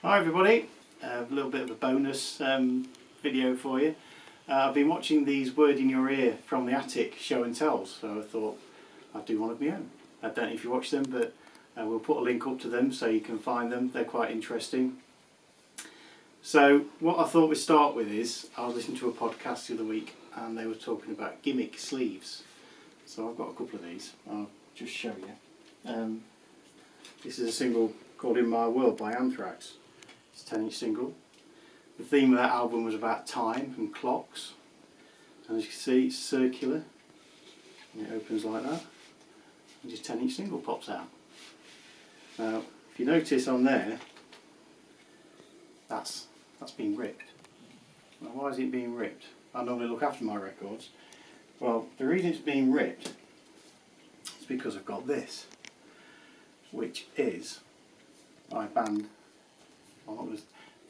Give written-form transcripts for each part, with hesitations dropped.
Hi everybody, a little bit of a bonus video for you. I've been watching these Word in Your Ear from the Attic show and tells, so I thought I'd do one of my own. I don't know if you watch them, but we'll put a link up to them so you can find them. They're quite interesting. So what I thought we'd start with is, I was listening to a podcast the other week and they were talking about gimmick sleeves. So I've got a couple of these, I'll just show you. This is a single called In My World by Anthrax. It's a 10-inch single. The theme of that album was about time and clocks. And as you can see, it's circular. And it opens like that. And just 10-inch single pops out. Now, if you notice on there, that's been ripped. Now, why is it being ripped? I normally look after my records. Well, the reason it's being ripped is because I've got this, which is my band.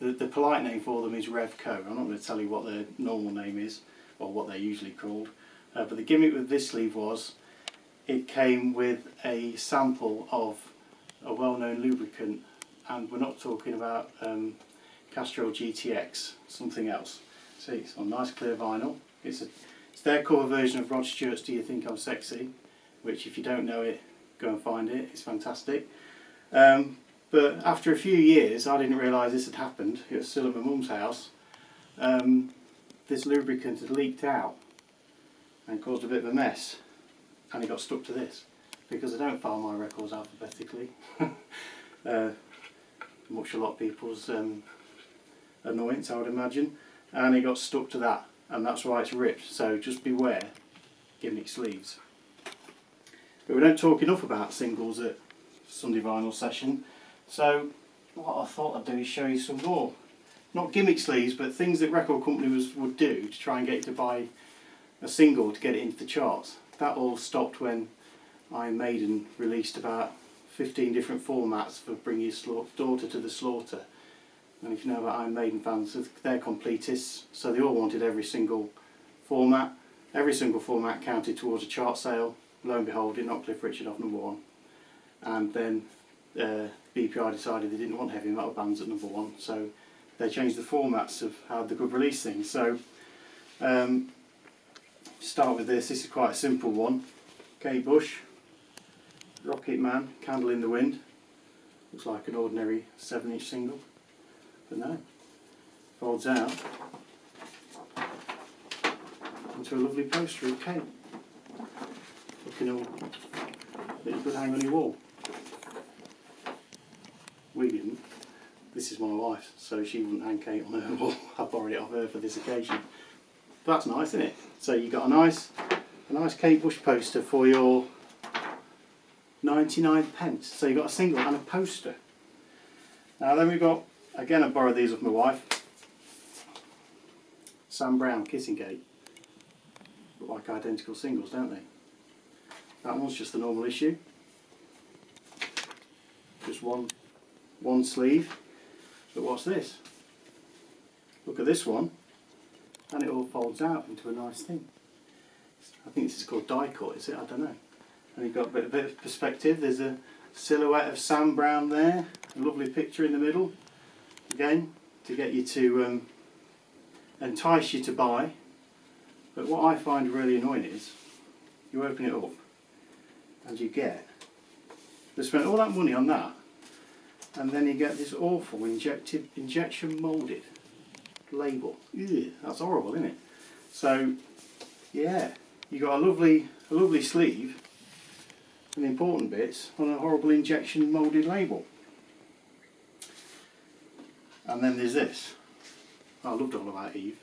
The polite name for them is Revco. I'm not going to tell you what their normal name is, or what they're usually called. But the gimmick with this sleeve was, it came with a sample of a well-known lubricant, and we're not talking about Castrol GTX, something else. See, it's on nice clear vinyl. It's their cover version of Rod Stewart's Do You Think I'm Sexy, which if you don't know it, go and find it, it's fantastic. But after a few years, I didn't realise this had happened. It was still at my mum's house. This lubricant had leaked out and caused a bit of a mess, and it got stuck to this because I don't file my records alphabetically, much a lot of people's annoyance, I would imagine, and it got stuck to that, and that's why it's ripped. So just beware gimmick sleeves. But we don't talk enough about singles at Sunday Vinyl Session. So what I thought I'd do is show you some more, not gimmick sleeves, but things that record companies would do to try and get you to buy a single to get it into the charts. That all stopped when Iron Maiden released about 15 different formats for Bring Your Daughter to the Slaughter. And if you know about Iron Maiden fans, they're completists, so they all wanted every single format. Every single format counted towards a chart sale. Lo and behold, it knocked Cliff Richard off #1. And then BPI decided they didn't want heavy metal bands at #1, so they changed the formats of how they could release things. So start with this. This is quite a simple one. Kate Bush, Rocket Man, Candle in the Wind. Looks like an ordinary 7-inch single, but no, folds out into a lovely poster of Kate, looking all that you could hang on your wall. We didn't. This is my wife's, so she wouldn't hang Kate on her wall. I borrowed it off her for this occasion. But that's nice, isn't it? So you got a nice Kate Bush poster for your 99p. So you got a single and a poster. Now then we've got, again I borrowed these off my wife, Sam Brown, Kissing Gate. Look like identical singles, don't they? That one's just the normal issue. Just one sleeve. But what's this? Look at this one, and it all folds out into a nice thing. I think this is called die cut, is it? I don't know. And you've got a bit of perspective. There's a silhouette of Sam Brown there, a lovely picture in the middle. Again, to get you to entice you to buy. But what I find really annoying is, you open it up and you get, they spent all that money on that, and then you get this awful injection moulded label. Ew, that's horrible, isn't it? So yeah, you got a lovely sleeve and the important bits on a horrible injection moulded label. And then there's this. I loved all about Eve.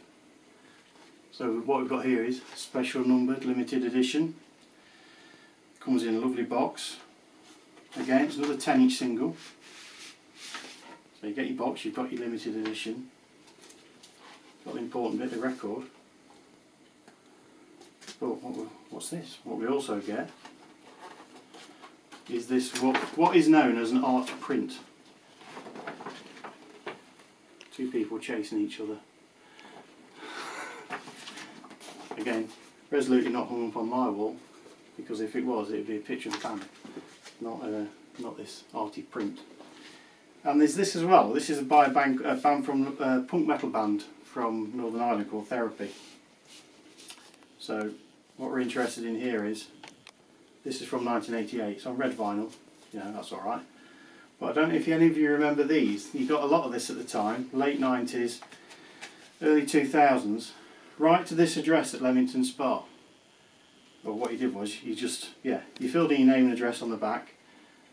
So what we've got here is special numbered limited edition. Comes in a lovely box. Again, it's another 10-inch single. So you get your box, you've got your limited edition. Got the important bit, the record. But what's this? What we also get is this, what is known as an art print. Two people chasing each other. Again, resolutely not hung up on my wall, because if it was, it would be a picture of the band, not this arty print. And there's this as well. This is by a band from a punk metal band from Northern Ireland called Therapy. So what we're interested in here is, this is from 1988. It's on red vinyl. Yeah, that's all right. But I don't know if any of you remember these. You got a lot of this at the time, late 90s, early 2000s, right to this address at Leamington Spa. Well, what you did was you filled in your name and address on the back,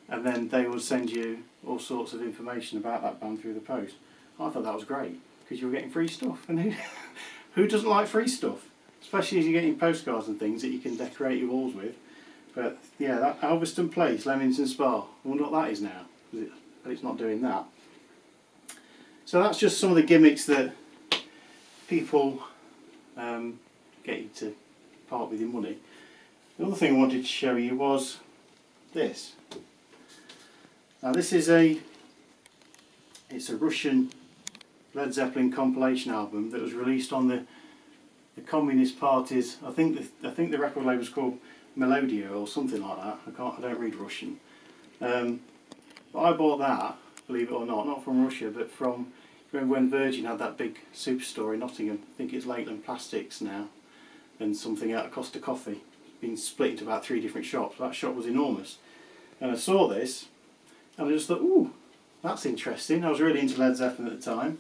and then they would send you all sorts of information about that band through the post. I thought that was great because you were getting free stuff, and who doesn't like free stuff? Especially as you're getting postcards and things that you can decorate your walls with. But yeah, that Alveston Place, Leamington Spa. I wonder what that is now. But it's not doing that. So that's just some of the gimmicks that people get you to part with your money. The other thing I wanted to show you was this. Now this is it's a Russian Led Zeppelin compilation album that was released on the Communist Party's, I think the record label was called Melodia or something like that. I don't read Russian. But I bought that, believe it or not from Russia, but from, remember when Virgin had that big superstore in Nottingham? I think it's Lakeland Plastics now, and something out of Costa Coffee. Been split into about 3 different shops. That shop was enormous. And I saw this, and I just thought, ooh, that's interesting. I was really into Led Zeppelin at the time.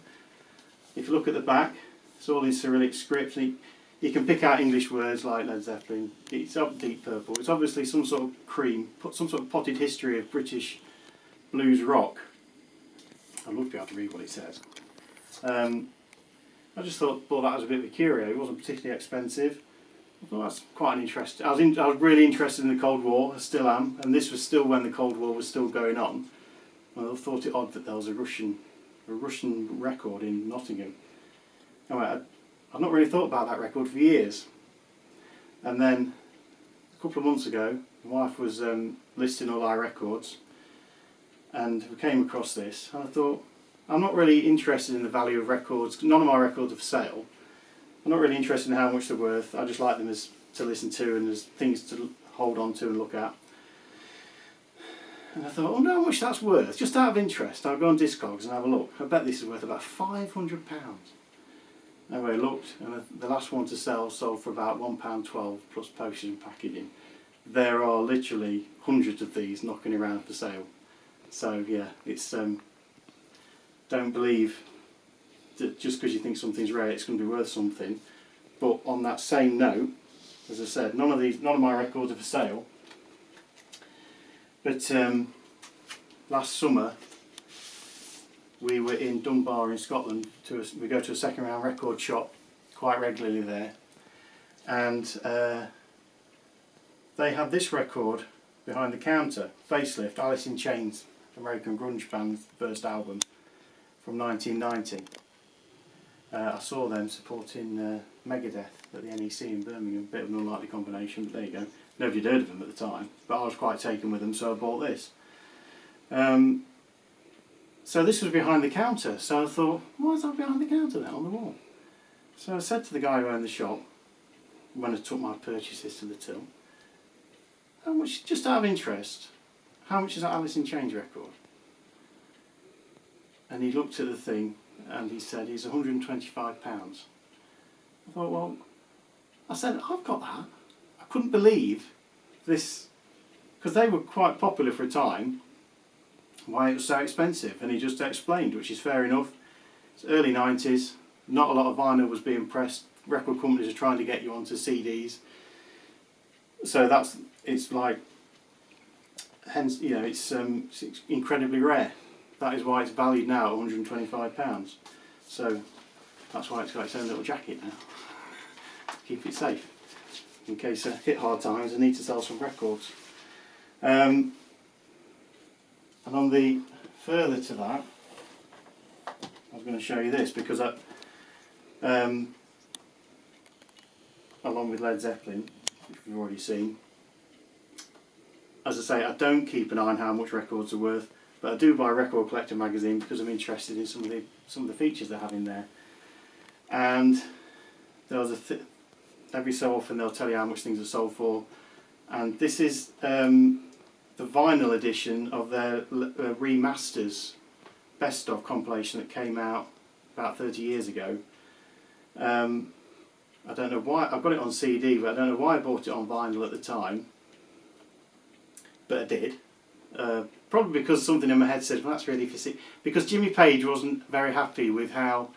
If you look at the back, it's all in Cyrillic script. You can pick out English words like Led Zeppelin. It's up deep purple. It's obviously some sort of cream, some sort of potted history of British blues rock. I'd love to be able to read what it says. I just thought that was a bit of a curio. It wasn't particularly expensive. I thought that's quite an interest. I was really interested in the Cold War. I still am, and this was still when the Cold War was still going on. I thought it odd that there was a Russian record in Nottingham. Anyway, I've not really thought about that record for years. And then a couple of months ago, my wife was listing all our records, and we came across this, and I thought, I'm not really interested in the value of records. None of my records are for sale. I'm not really interested in how much they're worth. I just like them as to listen to and as things to hold on to and look at. And I thought, I wonder how much that's worth. Just out of interest, I'll go on Discogs and have a look. I bet this is worth about £500. Anyway, I looked, and the last one to sell sold for about £1.12 plus postage and packaging. There are literally hundreds of these knocking around for sale. So yeah, it's don't believe that just because you think something's rare, it's going to be worth something. But on that same note, as I said, none of my records are for sale. But last summer, we were in Dunbar in Scotland. We go to a second-hand record shop quite regularly there, and they had this record behind the counter, Facelift, Alice in Chains, American grunge band's first album from 1990. I saw them supporting Megadeth at the NEC in Birmingham. A bit of an unlikely combination, but there you go. Nobody had heard of them at the time, but I was quite taken with them, so I bought this. So this was behind the counter, so I thought, why is that behind the counter then, on the wall? So I said to the guy who owned the shop, when I took my purchases to the till, how much, just out of interest, how much is that Alice in Chains record? And he looked at the thing, and he said, it's £125. I thought, well, I said, I've got that. I couldn't believe this, because they were quite popular for a time, why it was so expensive, and he just explained, which is fair enough. It's early 90s, not a lot of vinyl was being pressed, record companies are trying to get you onto CDs, so it's like, hence, you know, it's incredibly rare. That is why it's valued now at £125. So that's why it's got its own little jacket now. Keep it safe in case I hit hard times and need to sell some records. And on the further to that, I was going to show you this because along with Led Zeppelin, which we've already seen, as I say, I don't keep an eye on how much records are worth, but I do buy Record Collector magazine because I'm interested in some of the features they have in there. And there was every so often they'll tell you how much things are sold for, and this is the vinyl edition of their remasters best of compilation that came out about 30 years ago. I don't know why, I've got it on CD, but I don't know why I bought it on vinyl at the time, but I did. Probably because something in my head said, well, that's really for CD. Because Jimmy Page wasn't very happy with how,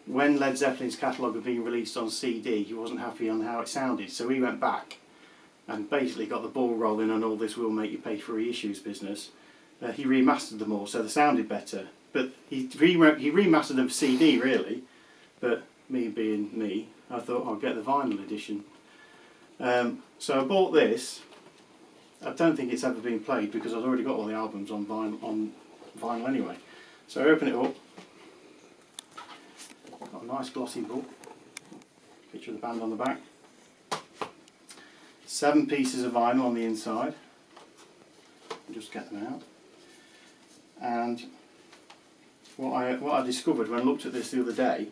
when Led Zeppelin's catalogue had been released on CD, he wasn't happy on how it sounded, so he went back and basically got the ball rolling on all this "we'll make you pay for reissues" business. He remastered them all so they sounded better, but he remastered them for CD really, but me being me, I thought I'll get the vinyl edition. So I bought this. I don't think it's ever been played because I've already got all the albums on vinyl anyway. So I open it up. Got a nice glossy book. Picture of the band on the back. 7 pieces of vinyl on the inside. I'll just get them out. And what I discovered when I looked at this the other day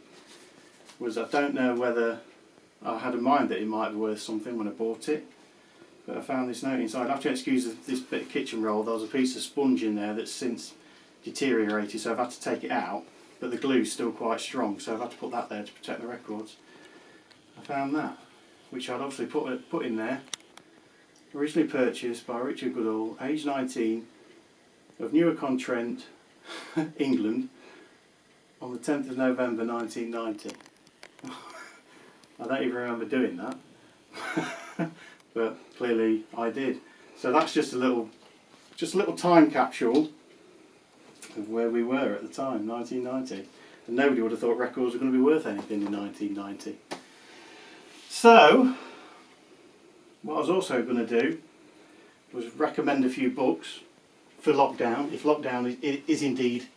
was, I don't know whether I had in mind that it might be worth something when I bought it, but I found this note inside. I have to excuse this bit of kitchen roll. There was a piece of sponge in there that's since deteriorated, so I've had to take it out, but the glue's still quite strong, so I've had to put that there to protect the records. I found that, which I'd obviously put in there. Originally purchased by Richard Goodall, age 19, of Newark-on-Trent, England, on the 10th of November 1990. I don't even remember doing that, but clearly I did. So that's just a little time capsule of where we were at the time, 1990. And nobody would have thought records were going to be worth anything in 1990. So, what I was also going to do was recommend a few books for lockdown, if lockdown is indeed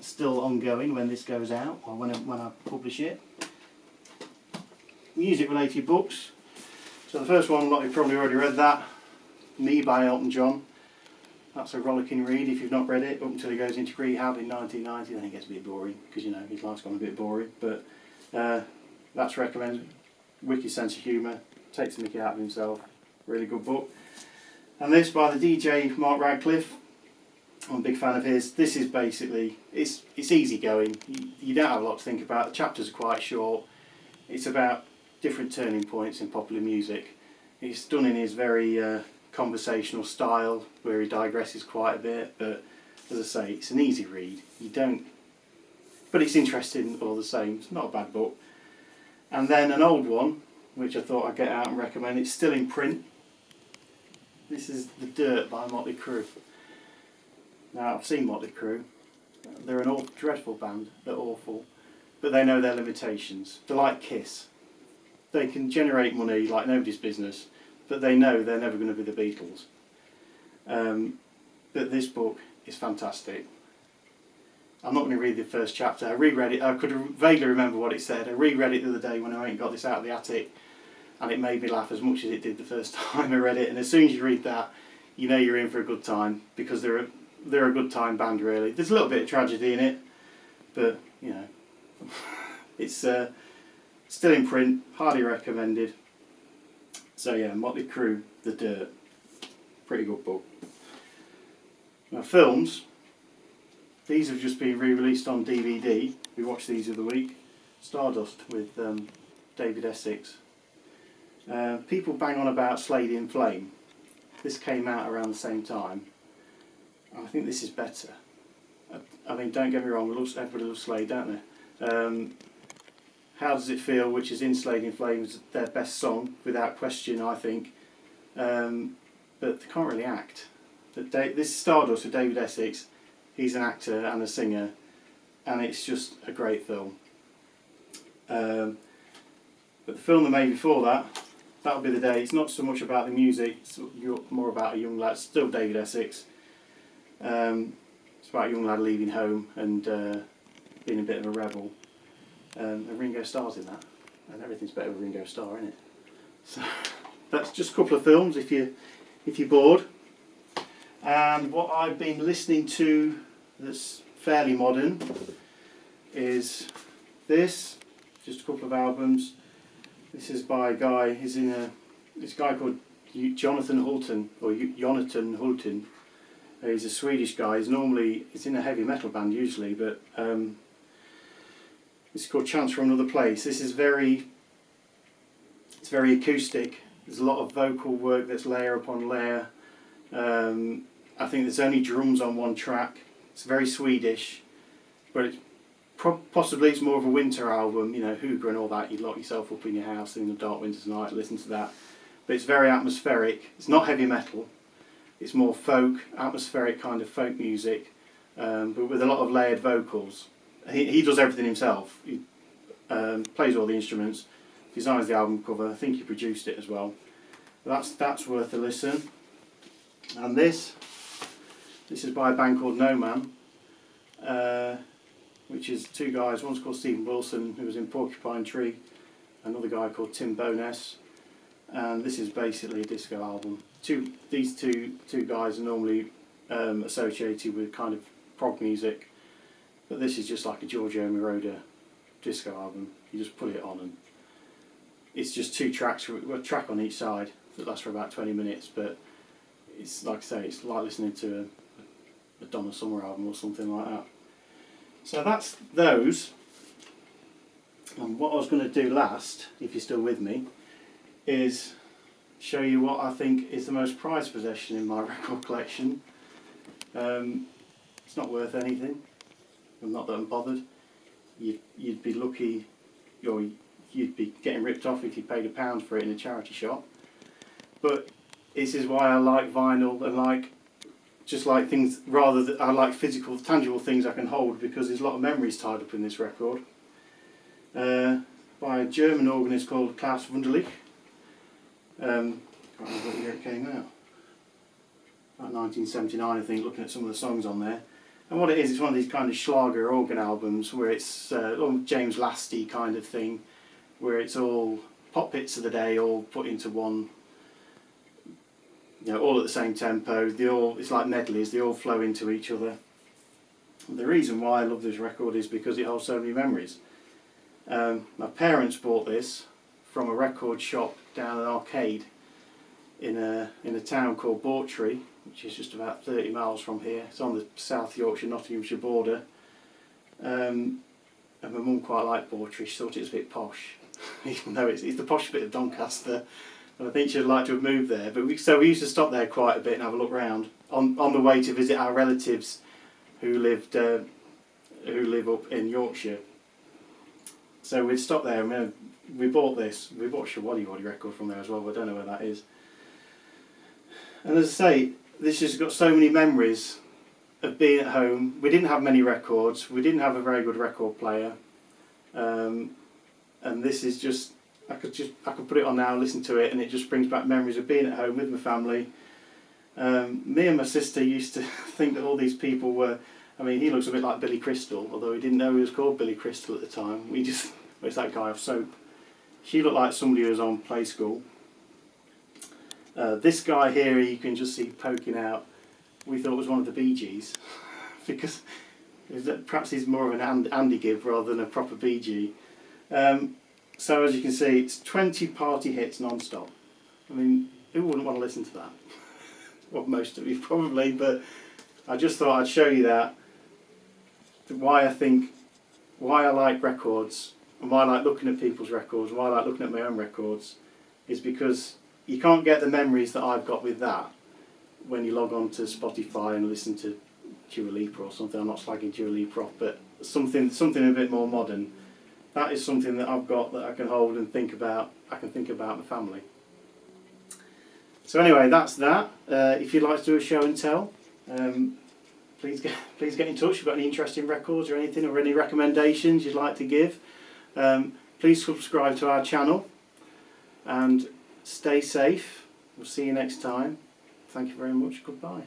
still ongoing when this goes out, or when I publish it. Music related books. So the first one, a lot of you probably already read that, Me by Elton John. That's a rollicking read if you've not read it, up until he goes into rehab in 1990, then it gets a bit boring, because you know, his life's gone a bit boring, but that's recommended. Wicked sense of humour, takes the mickey out of himself, really good book. And this by the DJ Mark Radcliffe, I'm a big fan of his. This is basically, it's easy going, you don't have a lot to think about, the chapters are quite short, it's about different turning points in popular music. It's done in his very conversational style, where he digresses quite a bit, but as I say, it's an easy read. But it's interesting all the same. It's not a bad book. And then an old one, which I thought I'd get out and recommend. It's still in print. This is The Dirt by Motley Crue. Now, I've seen Motley Crue. They're an awful, dreadful band. They're awful, but they know their limitations. They're like Kiss. They can generate money like nobody's business, but they know they're never going to be the Beatles. But this book is fantastic. I'm not going to read the first chapter. I reread it. I could vaguely remember what it said. I reread it the other day when I went and got this out of the attic, and it made me laugh as much as it did the first time I read it. And as soon as you read that, you know you're in for a good time, because they're a good time band, really. There's a little bit of tragedy in it, but you know, it's still in print, highly recommended. So yeah, Motley Crue, The Dirt, pretty good book. Now films, these have just been re-released on DVD. We watched these the other week. Stardust with David Essex. People bang on about Slade in Flame. This came out around the same time. I think this is better. I mean, don't get me wrong, everybody loves Slade, don't they? How Does It Feel, which is in Slade in Flames, their best song, without question, I think. But they can't really act. This is Stardust with David Essex. He's an actor and a singer, and it's just a great film. But the film they made before that, That'll Be the Day, it's not so much about the music, it's more about a young lad, still David Essex. It's about a young lad leaving home and being a bit of a rebel. And Ringo Starr's in that, and everything's better with Ringo Starr, isn't it? So that's just a couple of films if you're bored. And what I've been listening to that's fairly modern is this, just a couple of albums. This is by a guy, this guy called Jonathan Hulton, He's a Swedish guy. He's in a heavy metal band usually, but it's called Chance from Another Place. This is very acoustic. There's a lot of vocal work that's layer upon layer. I think there's only drums on one track. It's very Swedish, but possibly it's more of a winter album, you know, Hygge and all that. You lock yourself up in your house in the dark winter's night, listen to that. But it's very atmospheric. It's not heavy metal. It's more folk, atmospheric kind of folk music, but with a lot of layered vocals. He does everything himself. He plays all the instruments, designs the album cover. I think he produced it as well. That's worth a listen. And this is by a band called No Man, which is two guys. One's called Stephen Wilson, who was in Porcupine Tree. Another guy called Tim Bowness. And this is basically a disco album. These two guys are normally associated with kind of prog music, but this is just like a Giorgio Moroder disco album. You just put it on and it's just two tracks, a track on each side that lasts for about 20 minutes, but it's like I say, it's like listening to a Donna Summer album or something like that. So that's those. And what I was going to do last, if you're still with me, is show you what I think is the most prized possession in my record collection. It's not worth anything. Not that I'm bothered. You'd be lucky, or you'd be getting ripped off if you paid £1 for it in a charity shop. But this is why I like vinyl and like things, rather than I like physical, tangible things I can hold, because there's a lot of memories tied up in this record. By a German organist called Klaus Wunderlich. Can't remember what year it came out. About 1979, I think, looking at some of the songs on there. And what it is, it's one of these kind of Schlager organ albums where it's James Lasty kind of thing, where it's all pop hits of the day, all put into one, you know, all at the same tempo. It's like medleys, they all flow into each other. And the reason why I love this record is because it holds so many memories. My parents bought this from a record shop down an arcade in a town called Bawtry, which is just about 30 miles from here. It's on the South Yorkshire-Nottinghamshire border. And my mum quite liked Bawtry. She thought it was a bit posh, even though it's the posh bit of Doncaster. And I think she'd like to have moved there. But we used to stop there quite a bit and have a look round on the way to visit our relatives who live up in Yorkshire. So we'd stop there and we bought this. We bought a Waddy Waddy record from there as well, but I don't know where that is. And as I say, this has got so many memories of being at home. We didn't have many records. We didn't have a very good record player. And this is just I could put it on now, listen to it, and it just brings back memories of being at home with my family. Me and my sister used to think that all these people were, I mean, he looks a bit like Billy Crystal, although we didn't know he was called Billy Crystal at the time. It's that guy off Soap. She looked like somebody who was on Play School. This guy here, you can just see poking out, we thought was one of the Bee Gees, because perhaps he's more of an Andy Gibb rather than a proper Bee Gee. So as you can see, it's 20 party hits non-stop. I mean, who wouldn't want to listen to that? Well, most of you probably, but I just thought I'd show you that, why I like records, and why I like looking at people's records, and why I like looking at my own records, is because you can't get the memories that I've got with that when you log on to Spotify and listen to Dua Lipa or something. I'm not slagging Dua Lipa off, but something a bit more modern. That is something that I've got that I can hold and think about. I can think about my family. So anyway, that's that. If you'd like to do a show and tell, please get in touch. If you've got any interesting records or anything, or any recommendations you'd like to give, please subscribe to our channel and stay safe. We'll see you next time. Thank you very much. Goodbye.